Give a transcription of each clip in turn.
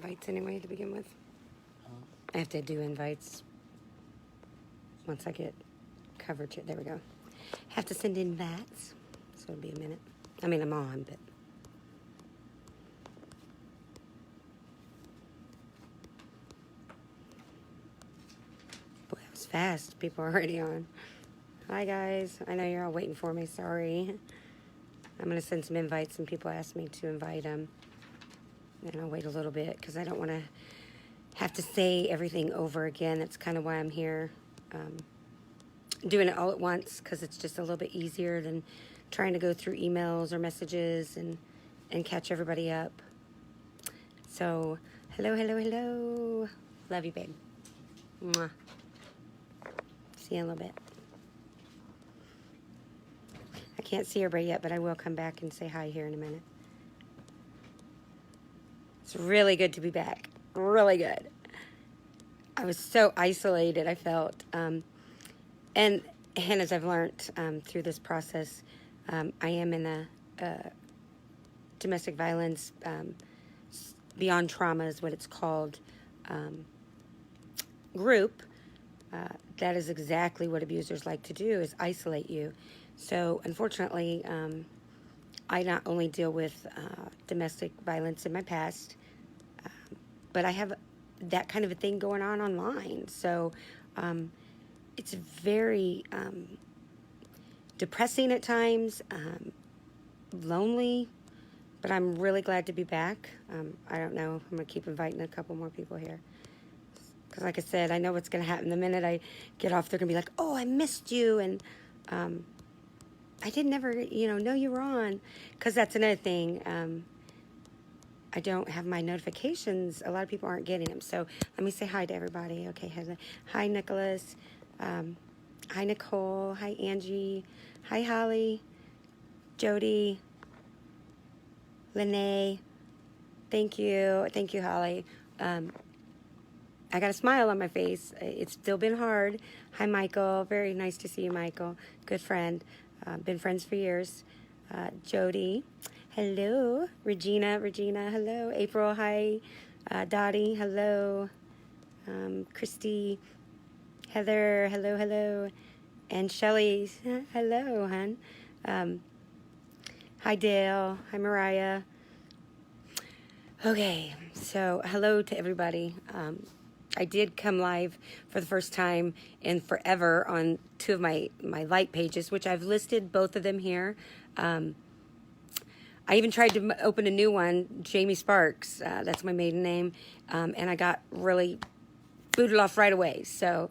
invites anyway to begin with. I have to do invites once I get coverage. There we go. Have to send invites, so it'll be a minute. I mean, I'm on, but. Boy, that was fast. People are already on. Hi, guys. I know you're all waiting for me. Sorry. I'm going to send some invites. Some people asked me to invite them. And I'll wait a little bit because I don't want to have to say everything over again. That's kind of why I'm here. Doing it all at once because it's just a little bit easier than trying to go through emails or messages and catch everybody up. So, hello, hello, hello. Love you, babe. Mwah. See you in a little bit. I can't see everybody yet, but I will come back and say hi here in a minute. It's really good to be back. Really good. I was so isolated, I felt. And as I've learned through this process, I am in a domestic violence beyond trauma is what it's called group. That is exactly what abusers like to do, is isolate you. So unfortunately, I not only deal with domestic violence in my past, but I have that kind of a thing going on online. So it's very depressing at times, lonely, but I'm really glad to be back. I don't know. I'm going to keep inviting a couple more people here. Because like I said, I know what's going to happen. The minute I get off, they're going to be like, oh, I missed you. And I didn't ever, know you were on. Because that's another thing. I don't have my notifications. A lot of people aren't getting them. So let me say hi to everybody. Okay, hi, Nicholas. Hi, Nicole. Hi, Angie. Hi, Holly. Jody. Lene. Thank you. Thank you, Holly. I got a smile on my face. It's still been hard. Hi, Michael. Very nice to see you, Michael. Good friend. Been friends for years. Jody. Hello. Regina. Hello. April. Hi. Dottie. Hello. Christy. Heather. Hello. And Shelly. Hello, hon. Hi, Dale. Hi, Mariah. Okay. So, hello to everybody. I did come live for the first time in forever on two of my light pages, which I've listed both of them here. I even tried to open a new one, Jamie Sparks. That's my maiden name. And I got really booted off right away. So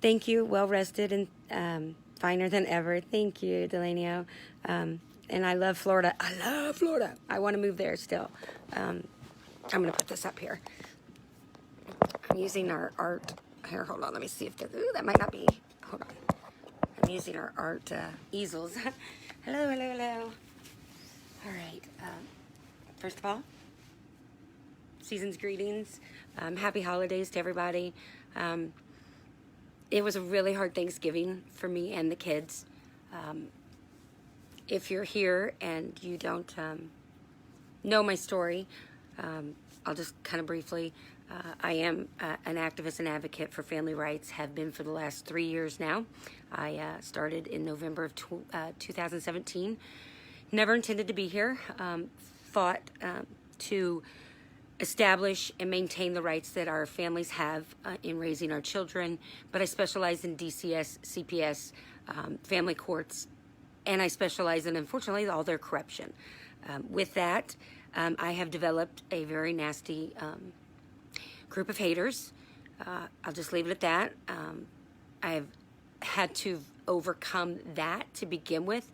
thank you. Well rested and finer than ever. Thank you, Delanio. And I love Florida. I want to move there still. I'm going to put this up here. I'm using our art. Here, hold on. Let me see if that might not be. Hold on. I'm using our art easels. Hello. All right. First of all, season's greetings. Happy holidays to everybody. It was a really hard Thanksgiving for me and the kids. If you're here and you don't know my story, I'll just kind of briefly. I am an activist and advocate for family rights, have been for the last 3 years now. I started in November of 2017. Never intended to be here. Fought to establish and maintain the rights that our families have in raising our children, but I specialize in DCS, CPS, family courts, and I specialize in, unfortunately, all their corruption. With that, I have developed a very nasty group of haters. I'll just leave it at that. I've had to overcome that to begin with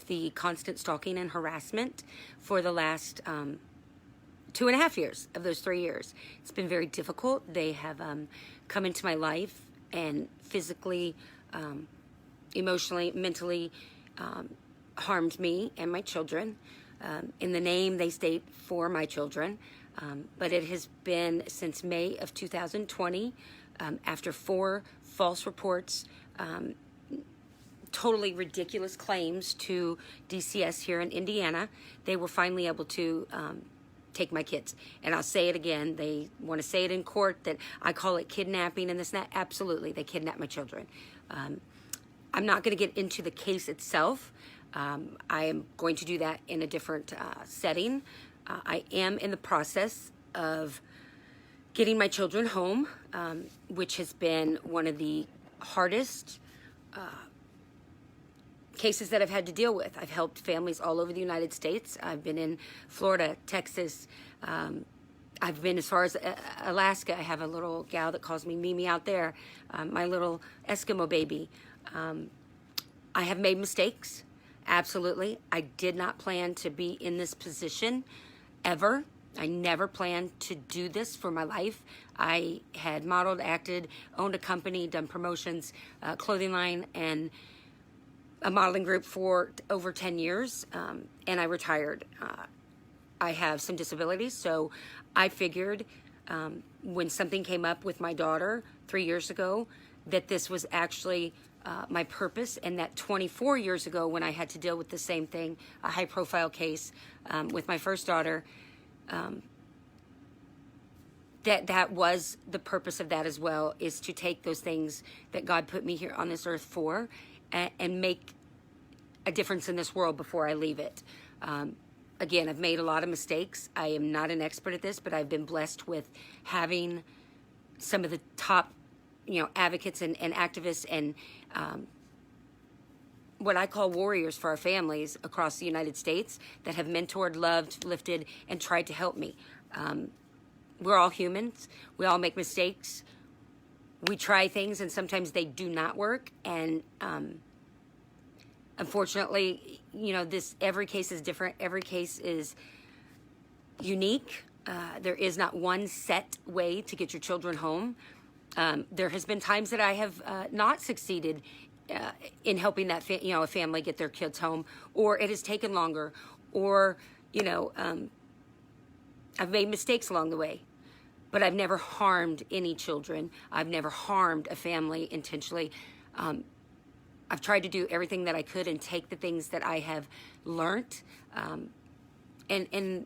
the constant stalking and harassment for the last 2.5 years of those 3 years. It's been very difficult. They have come into my life and physically, emotionally, mentally harmed me and my children. In the name, they state for my children. But it has been since May of 2020, after 4 false reports, totally ridiculous claims to DCS here in Indiana. They were finally able to take my kids. And I'll say it again. They want to say it in court that I call it kidnapping and this and that. Absolutely, they kidnapped my children. I'm not going to get into the case itself. I am going to do that in a different setting. I am in the process of getting my children home, which has been one of the hardest cases that I've had to deal with. I've helped families all over the United States. I've been in Florida, Texas. I've been as far as Alaska. I have a little gal that calls me Mimi out there, my little Eskimo baby. I have made mistakes, absolutely. I did not plan to be in this position ever. I never planned to do this for my life. I had modeled, acted, owned a company, done promotions, clothing line, and a modeling group for over 10 years, and I retired. I have some disabilities, so I figured when something came up with my daughter 3 years ago that this was actually my purpose, and that 24 years ago when I had to deal with the same thing, a high-profile case with my first daughter, that was the purpose of that as well, is to take those things that God put me here on this earth for and make a difference in this world before I leave it. Again, I've made a lot of mistakes. I am not an expert at this, but I've been blessed with having some of the top, advocates and activists and what I call warriors for our families across the United States that have mentored, loved, lifted, and tried to help me. We're all humans. We all make mistakes. We try things, and sometimes they do not work. And unfortunately, every case is different. Every case is unique. There is not one set way to get your children home. There has been times that I have not succeeded in helping that a family get their kids home, or it has taken longer, or I've made mistakes along the way, but I've never harmed any children. I've never harmed a family intentionally. I've tried to do everything that I could and take the things that I have learned and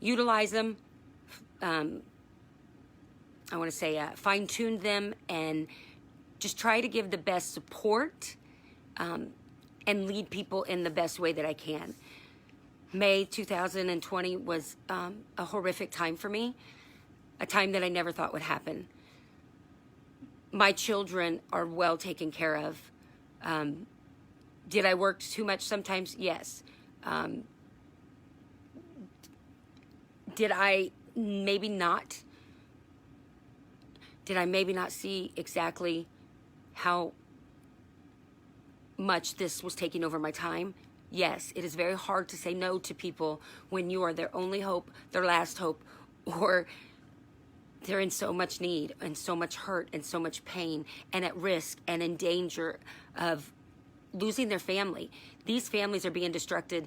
utilize them. I want to say fine-tune them and just try to give the best support and lead people in the best way that I can. May 2020 was a horrific time for me, a time that I never thought would happen. My children are well taken care of. Did I work too much sometimes? Yes. Did I maybe not see exactly how much this was taking over my time? Yes, it is very hard to say no to people when you are their only hope, their last hope, or they're in so much need and so much hurt and so much pain and at risk and in danger of losing their family. These families are being destructed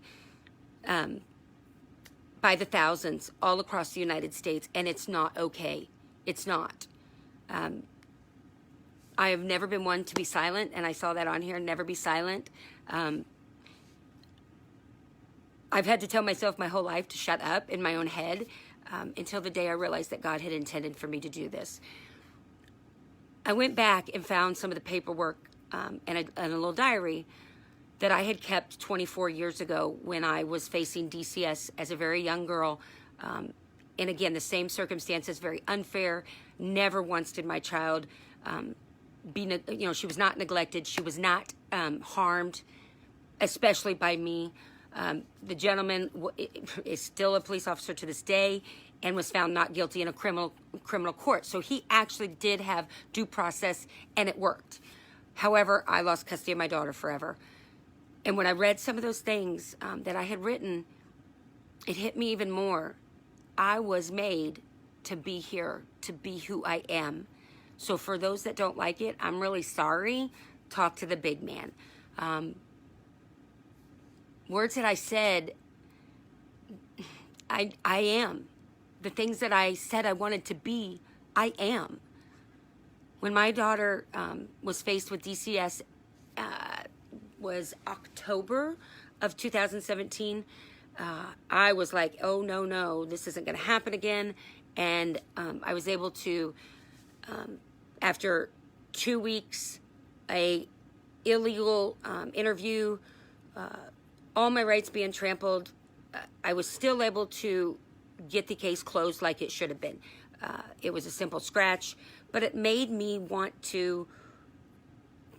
by the thousands all across the United States, and it's not okay. It's not. I have never been one to be silent, and I saw that on here, never be silent. I've had to tell myself my whole life to shut up in my own head until the day I realized that God had intended for me to do this. I went back and found some of the paperwork and a little diary that I had kept 24 years ago when I was facing DCS as a very young girl. And again, the same circumstances, very unfair. Never once did my child she was not neglected. She was not harmed, especially by me. The gentleman is still a police officer to this day and was found not guilty in a criminal court. So he actually did have due process, and it worked. However, I lost custody of my daughter forever. And when I read some of those things that I had written, it hit me even more. I was made to be here, to be who I am. So for those that don't like it, I'm really sorry. Talk to the big man. Words that I said, I am. The things that I said I wanted to be, I am. When my daughter was faced with DCS, was October of 2017. I was like, oh, no, no, this isn't going to happen again. And I was able to, after 2 weeks, a illegal interview, all my rights being trampled, I was still able to get the case closed like it should have been. It was a simple scratch, but it made me want to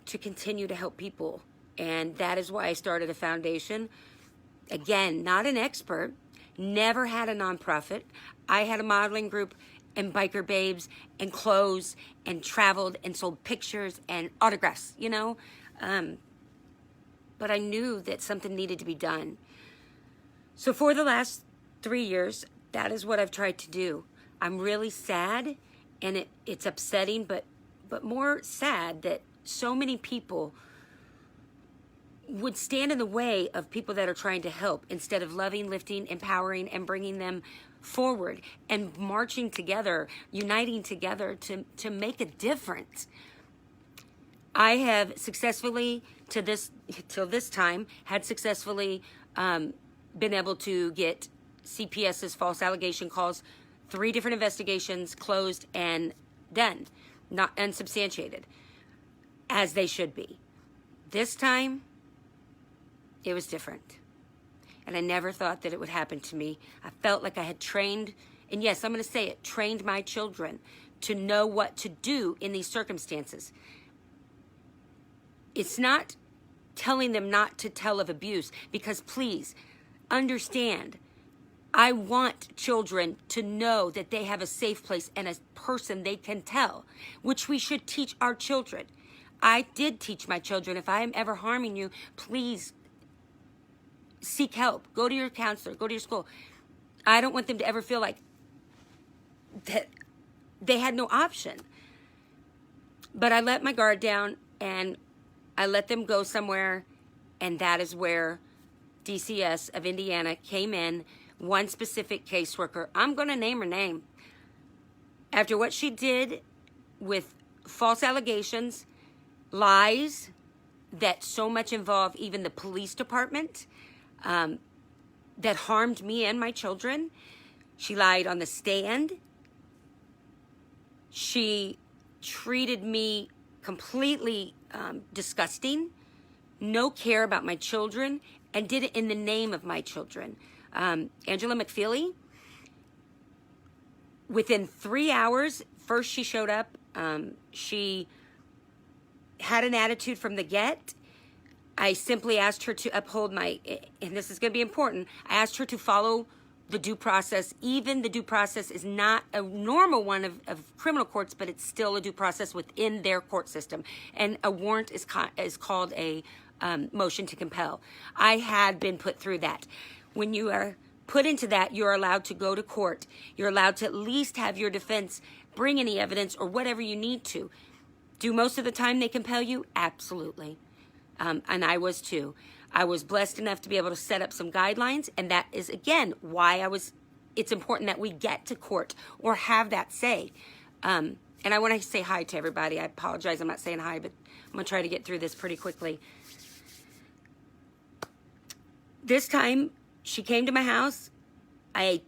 continue to help people. And that is why I started a foundation. Again, not an expert, never had a nonprofit. I had a modeling group and biker babes and clothes and traveled and sold pictures and autographs, you know. But I knew that something needed to be done. So for the last 3 years, that is what I've tried to do. I'm really sad, and it's upsetting, but more sad that so many people would stand in the way of people that are trying to help instead of loving, lifting, empowering, and bringing them forward and marching together, uniting together to make a difference. I have successfully, till this time, had successfully been able to get CPS's false allegation calls, 3 different investigations closed and done, not unsubstantiated, as they should be. This time, it was different. And I never thought that it would happen to me. I felt like I had trained, and yes, I'm going to say it, trained my children to know what to do in these circumstances. It's not telling them not to tell of abuse, because please understand, I want children to know that they have a safe place and a person they can tell, which we should teach our children. I did teach my children, if I am ever harming you, please seek help. Go to your counselor. Go to your school. I don't want them to ever feel like that they had no option. But I let my guard down, and I let them go somewhere, and that is where DCS of Indiana came in, one specific caseworker. I'm going to name her name. After what she did with false allegations, lies that so much involve even the police department, that harmed me and my children. She lied on the stand. She treated me completely disgusting, no care about my children, and did it in the name of my children. Angela McFeely, within 3 hours, first she showed up. She had an attitude from the get. I simply asked her to uphold my, and this is going to be important, I asked her to follow the due process. Even the due process is not a normal one of criminal courts, but it's still a due process within their court system. And a warrant is called a motion to compel. I had been put through that. When you are put into that, you're allowed to go to court. You're allowed to at least have your defense bring any evidence or whatever you need to. Do most of the time they compel you? Absolutely. And I was too. I was blessed enough to be able to set up some guidelines, and that is, again, why it's important that we get to court or have that say. And I want to say hi to everybody. I apologize, I'm not saying hi, but I'm going to try to get through this pretty quickly. This time, she came to my house. I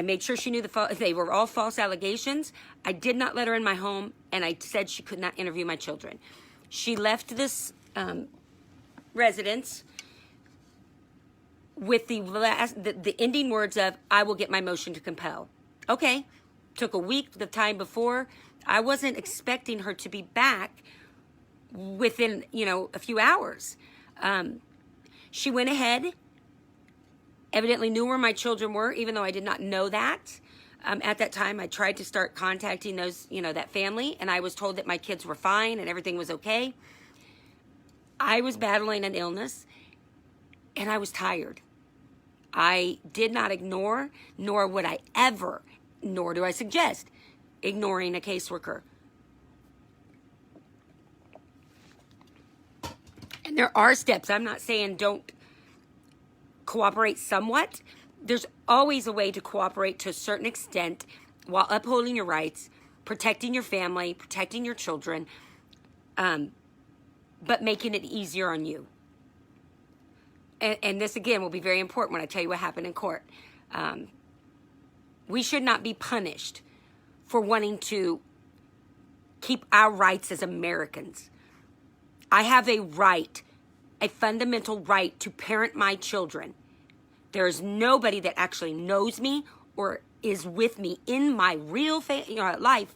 made sure she knew they were all false allegations. I did not let her in my home, and I said she could not interview my children. She left this residence with the ending words of, I will get my motion to compel. Okay, took a week, the time before. I wasn't expecting her to be back within, a few hours. She went ahead, evidently knew where my children were, even though I did not know that. At that time, I tried to start contacting those, that family, and I was told that my kids were fine and everything was okay. I was battling an illness, and I was tired. I did not ignore, nor would I ever, nor do I suggest, ignoring a caseworker. And there are steps. I'm not saying don't cooperate somewhat. There's always a way to cooperate to a certain extent while upholding your rights, protecting your family, protecting your children, but making it easier on you. and this again will be very important when I tell you what happened in court. We should not be punished for wanting to keep our rights as Americans. I have a right, a fundamental right to parent my children. There is nobody that actually knows me or is with me in my real life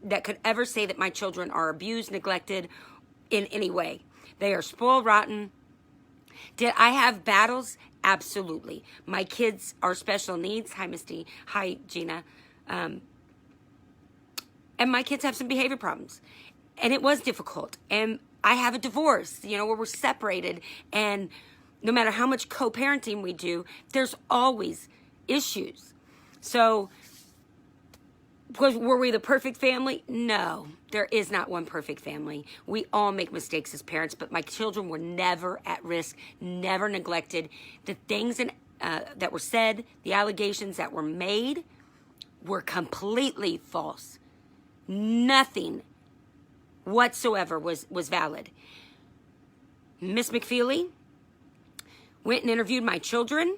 that could ever say that my children are abused, neglected in any way. They are spoiled rotten. Did I have battles? Absolutely. My kids are special needs. Hi, Misty. Hi, Gina. And my kids have some behavior problems. And it was difficult. And I have a divorce, where we're separated. And no matter how much co-parenting we do, there's always issues. So, were we the perfect family? No, there is not one perfect family. We all make mistakes as parents, but my children were never at risk, never neglected. The things that were said, the allegations that were made were completely false. Nothing whatsoever was valid. Miss McFeely went and interviewed my children,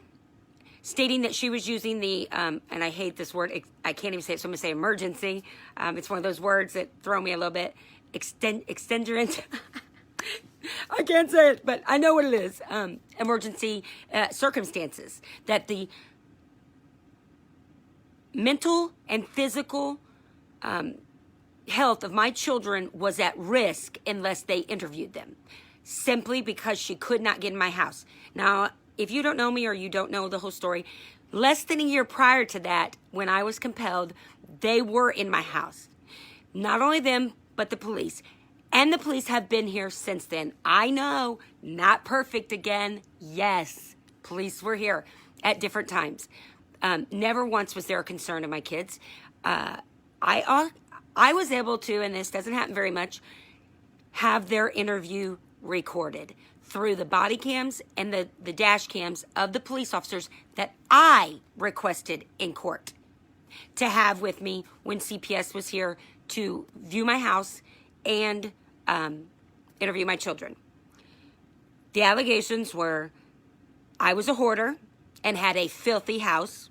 stating that she was using the, and I hate this word, I can't even say it, so I'm going to say emergency. It's one of those words that throw me a little bit. Extenuant. I can't say it, but I know what it is. Emergency circumstances. That the mental and physical health of my children was at risk unless they interviewed them. Simply because she could not get in my house. Now, if you don't know me or you don't know the whole story, less than a year prior to that, when I was compelled, they were in my house. Not only them, but the police. And the police have been here since then. I know, not perfect again. Yes, police were here at different times. Never once was there a concern of my kids. I was able to, and this doesn't happen very much, have their interview recorded through the body cams and the dash cams of the police officers that I requested in court to have with me when CPS was here to view my house and interview my children. The allegations were I was a hoarder and had a filthy house.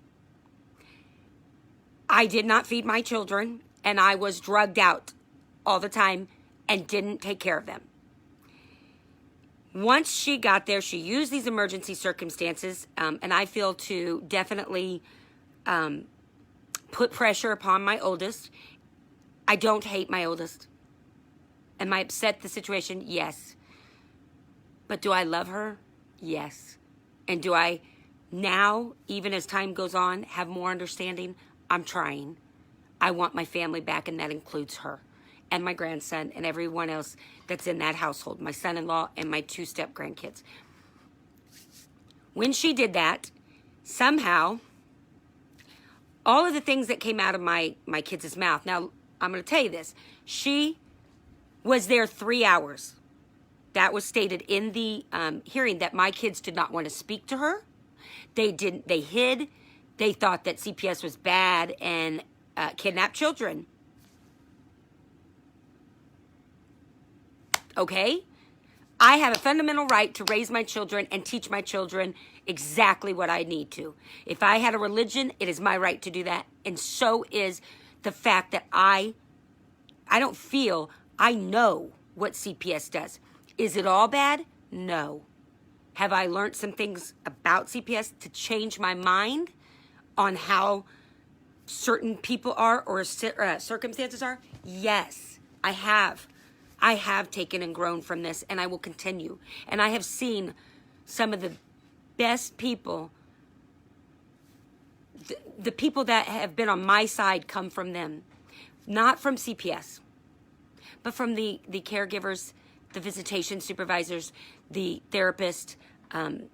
I did not feed my children, and I was drugged out all the time and didn't take care of them. Once she got there, she used these emergency circumstances, and I feel to definitely put pressure upon my oldest. I don't hate my oldest. Am I upset at the situation? Yes. But do I love her? Yes. And do I now, even as time goes on, have more understanding? I'm trying. I want my family back, and that includes her and my grandson and everyone else that's in that household, my son-in-law and my 2 step grandkids. When she did that, somehow, all of the things that came out of my kids' mouth. Now, I'm going to tell you this. She was there 3 hours. That was stated in the hearing that my kids did not want to speak to her. They hid. They thought that CPS was bad and kidnapped children. Okay? I have a fundamental right to raise my children and teach my children exactly what I need to. If I had a religion, it is my right to do that. And so is the fact that I don't feel, I know what CPS does. Is it all bad? No. Have I learned some things about CPS to change my mind on how certain people are or circumstances are? Yes, I have. I have taken and grown from this, and I will continue. And I have seen some of the best people, the people that have been on my side come from them. Not from CPS, but from the caregivers, the visitation supervisors, the therapist, and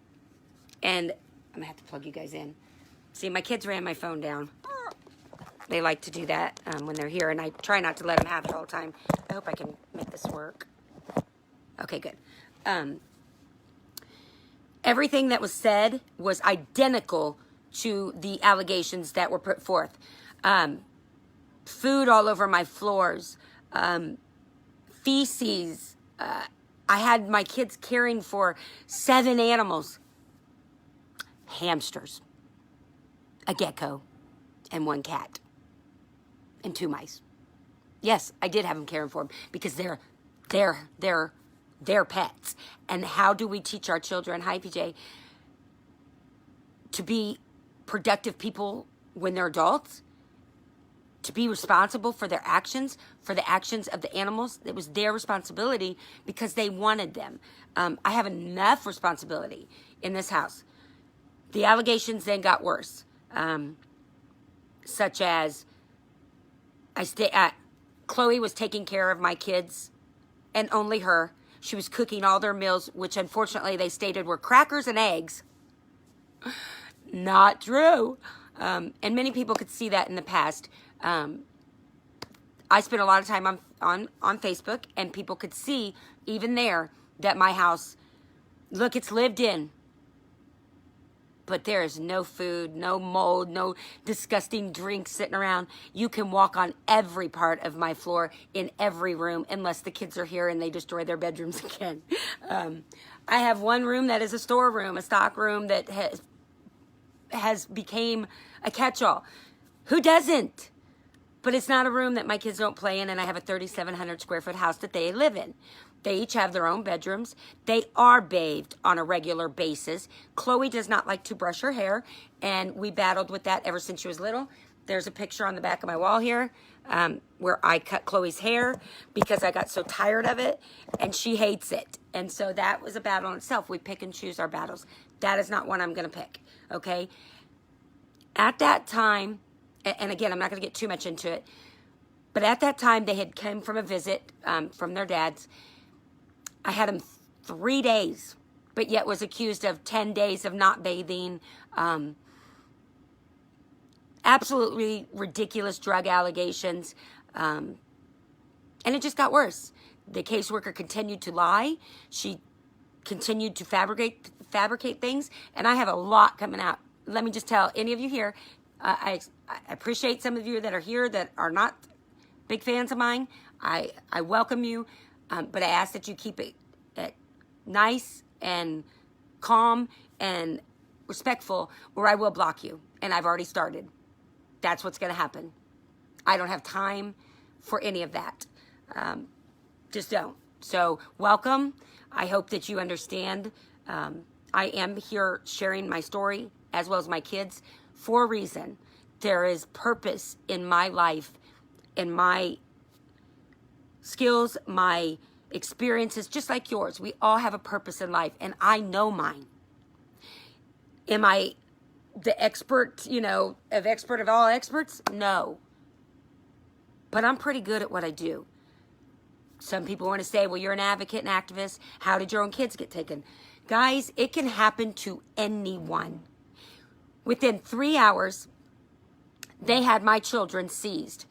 I'm going to have to plug you guys in. See, my kids ran my phone down. They like to do that when they're here, and I try not to let them have it all the time. I hope I can make this work. Okay, good. Everything that was said was identical to the allegations that were put forth. Food all over my floors, feces. I had my kids caring for 7 animals hamsters, a gecko, and 1 cat, and 2 mice. Yes, I did have them caring for them because they're pets. And how do we teach our children, hi PJ, to be productive people when they're adults? To be responsible for their actions, for the actions of the animals. It was their responsibility because they wanted them. I have enough responsibility in this house. The allegations then got worse, such as Chloe was taking care of my kids and only her. She was cooking all their meals, which unfortunately they stated were crackers and eggs. Not true. And many people could see that in the past. I spent a lot of time on Facebook, and people could see even there that my house, look, it's lived in, but there is no food, no mold, no disgusting drinks sitting around. You can walk on every part of my floor in every room, unless the kids are here and they destroy their bedrooms again. I have one room that is a storeroom, a stock room that has became a catch-all. Who doesn't? But it's not a room that my kids don't play in, and I have a 3,700 square foot house that they live in. They each have their own bedrooms. They are bathed on a regular basis. Chloe does not like to brush her hair, and we battled with that ever since she was little. There's a picture on the back of my wall here where I cut Chloe's hair because I got so tired of it, and she hates it. And so that was a battle in itself. We pick and choose our battles. That is not one I'm going to pick, okay? At that time, and again, I'm not going to get too much into it, but at that time, they had come from a visit from their dads. I had them 3 days, but yet was accused of 10 days of not bathing. Absolutely ridiculous drug allegations. And it just got worse. The caseworker continued to lie. She continued to fabricate things. And I have a lot coming out. Let me just tell any of you here, I appreciate some of you that are here that are not big fans of mine. I welcome you, but I ask that you keep it nice and calm and respectful, or I will block you. And I've already started. That's what's going to happen. I don't have time for any of that. Just don't. So welcome. I hope that you understand. I am here sharing my story as well as my kids for a reason. There is purpose in my life, in my skills, my experiences, just like yours. We all have a purpose in life, and I know mine. Am I the expert, expert of all experts? No. But I'm pretty good at what I do. Some people want to say, well, you're an advocate and activist. How did your own kids get taken? Guys, it can happen to anyone. Within 3 hours, they had my children seized.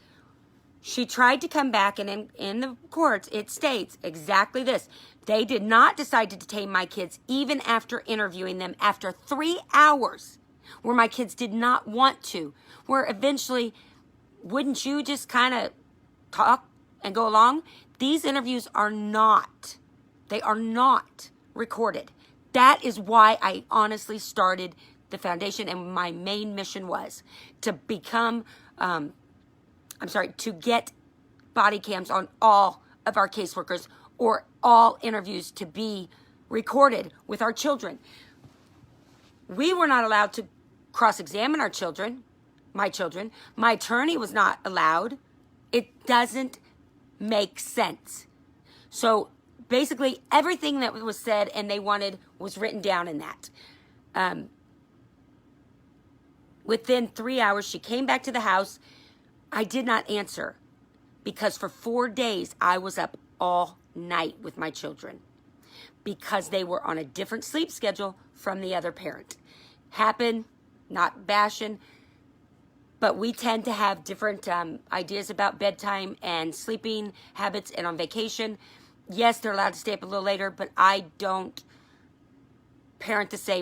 She tried to come back, and in the courts, it states exactly this. They did not decide to detain my kids even after interviewing them after 3 hours, where my kids did not want to, where eventually, wouldn't you just kind of talk and go along? These interviews are not recorded. That is why I honestly started the foundation, and my main mission was to become, to get body cams on all of our caseworkers, or all interviews to be recorded with our children. We were not allowed to cross-examine our children, my children. My attorney was not allowed. It doesn't make sense. So basically everything that was said and they wanted was written down in that. Within 3 hours, she came back to the house. I did not answer because for 4 days, I was up all night with my children because they were on a different sleep schedule from the other parent. Happened, not bashing, but we tend to have different ideas about bedtime and sleeping habits, and on vacation. Yes, they're allowed to stay up a little later, but I don't parent the same